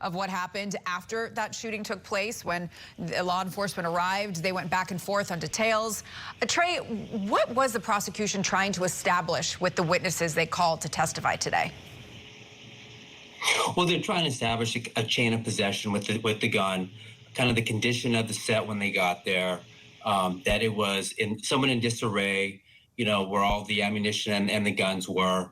of what happened after that shooting took place. When law enforcement arrived, they went back and forth on details. Tre, what was the prosecution trying to establish with the witnesses they called to testify today? Well, they're trying to establish a chain of possession with the gun, kind of the condition of the set when they got there, that it was someone in disarray, where all the ammunition and the guns were.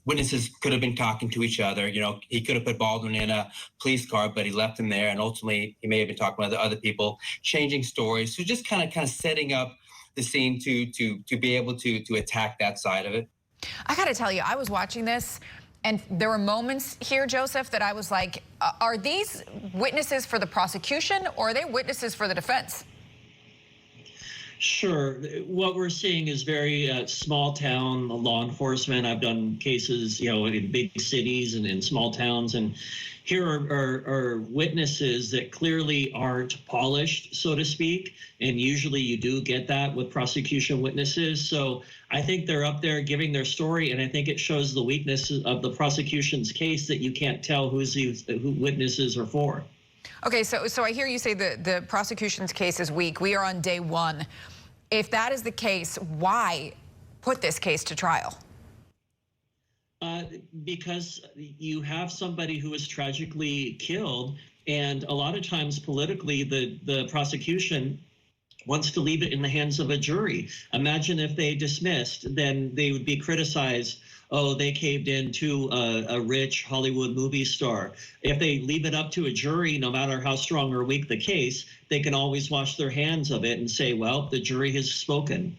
Witnesses could have been talking to each other. He could have put Baldwin in a police car, but he left him there, and ultimately he may have been talking with other people, changing stories. So just kind of setting up the scene to be able to attack that side of it. I got to tell you, I was watching this, and there were moments here, Joseph, that I was like, are these witnesses for the prosecution or are they witnesses for the defense? Sure. What we're seeing is very small town law enforcement. I've done cases, in big cities and in small towns, and here are witnesses that clearly aren't polished, so to speak. And usually you do get that with prosecution witnesses. So I think they're up there giving their story, and I think it shows the weakness of the prosecution's case that you can't tell who witnesses are for. Okay, so I hear you say the prosecution's case is weak. We are on day one. If that is the case, why put this case to trial? Because you have somebody who was tragically killed, and a lot of times politically the prosecution wants to leave it in the hands of a jury. Imagine if they dismissed, then they would be criticized. Oh, they caved in to a rich Hollywood movie star. If they leave it up to a jury, no matter how strong or weak the case, they can always wash their hands of it and say, well, the jury has spoken.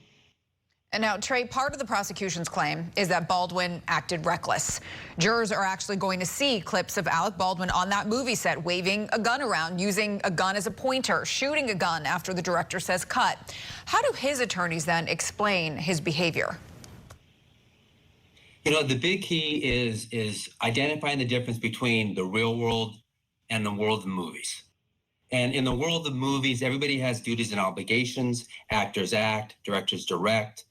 And now, Tre, part of the prosecution's claim is that Baldwin acted reckless. Jurors are actually going to see clips of Alec Baldwin on that movie set waving a gun around, using a gun as a pointer, shooting a gun after the director says cut. How do his attorneys then explain his behavior? The big key is identifying the difference between the real world and the world of movies. And in the world of movies, everybody has duties and obligations. Actors act, directors direct,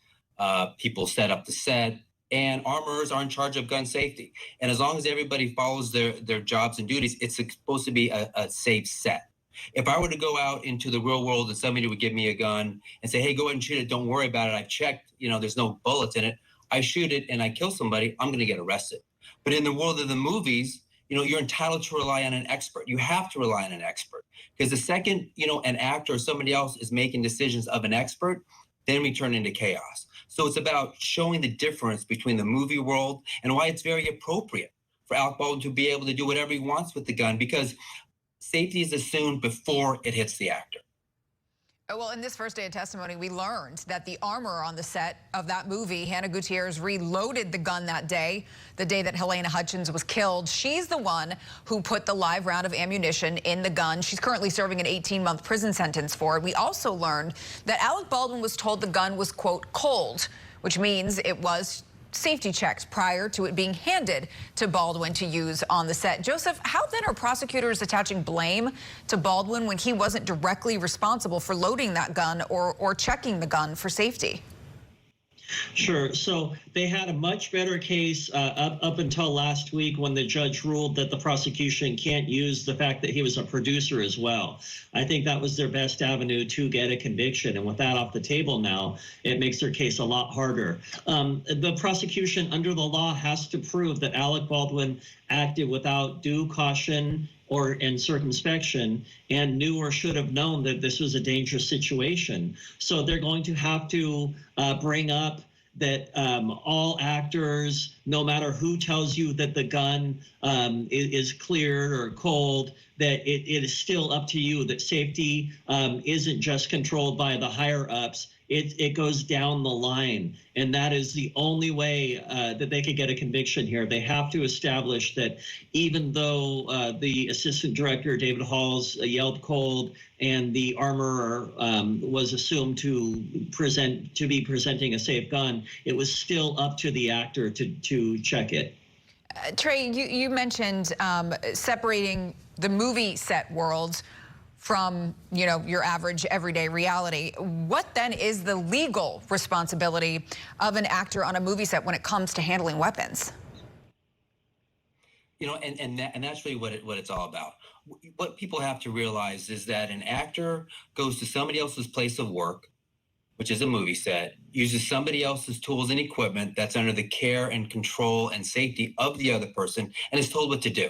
people set up the set, and armorers are in charge of gun safety. And as long as everybody follows their jobs and duties, it's supposed to be a safe set. If I were to go out into the real world and somebody would give me a gun and say, hey, go ahead and shoot it, don't worry about it, I've checked, there's no bullets in it, I shoot it and I kill somebody, I'm going to get arrested. But in the world of the movies, you're entitled to rely on an expert. You have to rely on an expert, because the second, an actor or somebody else is making decisions of an expert, then we turn into chaos. So it's about showing the difference between the movie world and why it's very appropriate for Alec Baldwin to be able to do whatever he wants with the gun, because safety is assumed before it hits the actor. Well, in this first day of testimony, we learned that the armorer on the set of that movie, Hannah Gutierrez, reloaded the gun that day, the day that Helena Hutchins was killed. She's the one who put the live round of ammunition in the gun. She's currently serving an 18-month prison sentence for it. We also learned that Alec Baldwin was told the gun was, quote, cold, which means it was safety checked prior to it being handed to Baldwin to use on the set. Joseph, how then are prosecutors attaching blame to Baldwin when he wasn't directly responsible for loading that gun or checking the gun for safety? Sure. So they had a much better case up until last week, when the judge ruled that the prosecution can't use the fact that he was a producer as well. I think that was their best avenue to get a conviction. And with that off the table now, it makes their case a lot harder. The prosecution under the law has to prove that Alec Baldwin acted without due caution and circumspection, and knew or should have known that this was a dangerous situation. So they're going to have to bring up that all actors, no matter who tells you that the gun is cleared or cold, that it is still up to you, that safety isn't just controlled by the higher ups. It goes down the line, and that is the only way that they could get a conviction here. They have to establish that even though the assistant director, David Halls, yelled cold, and the armorer was assumed to be presenting a safe gun, it was still up to the actor to check it. Tre, you mentioned separating the movie set world from, your average everyday reality. What then is the legal responsibility of an actor on a movie set when it comes to handling weapons? And that's really what it's all about. What people have to realize is that an actor goes to somebody else's place of work, which is a movie set, uses somebody else's tools and equipment that's under the care and control and safety of the other person, and is told what to do.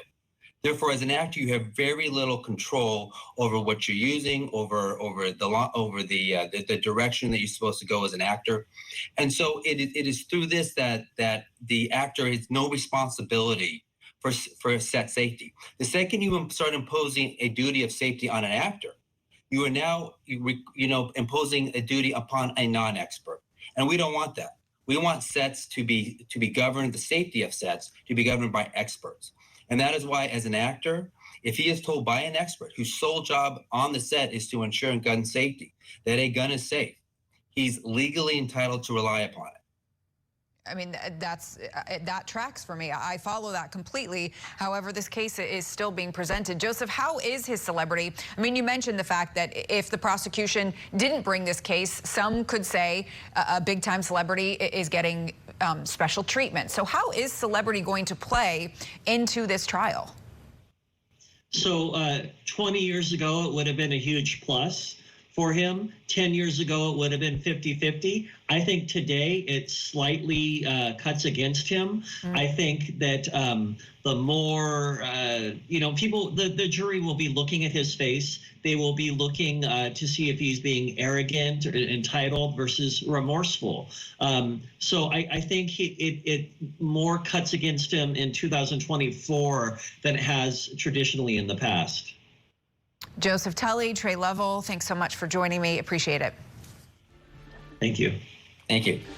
Therefore, as an actor, you have very little control over what you're using, over the direction that you're supposed to go as an actor. And so it is through this that the actor has no responsibility for set safety. The second you start imposing a duty of safety on an actor, you are now imposing a duty upon a non-expert, and we don't want that. We want sets to be governed, the safety of sets to be governed by experts. And that is why, as an actor, if he is told by an expert whose sole job on the set is to ensure gun safety, that a gun is safe, he's legally entitled to rely upon it. I mean, that tracks for me. I follow that completely. However, this case is still being presented. Joseph, how is his celebrity? I mean, you mentioned the fact that if the prosecution didn't bring this case, some could say a big-time celebrity is getting special treatment. So how is celebrity going to play into this trial? So 20 years ago, it would have been a huge plus for him. 10 years ago, it would have been 50-50. I think today it slightly cuts against him. I think that the more, people, the jury will be looking at his face. They will be looking to see if he's being arrogant or entitled versus remorseful. So I think it more cuts against him in 2024 than it has traditionally in the past. Joseph Tully, Tre Lovell, thanks so much for joining me. Appreciate it. Thank you. Thank you.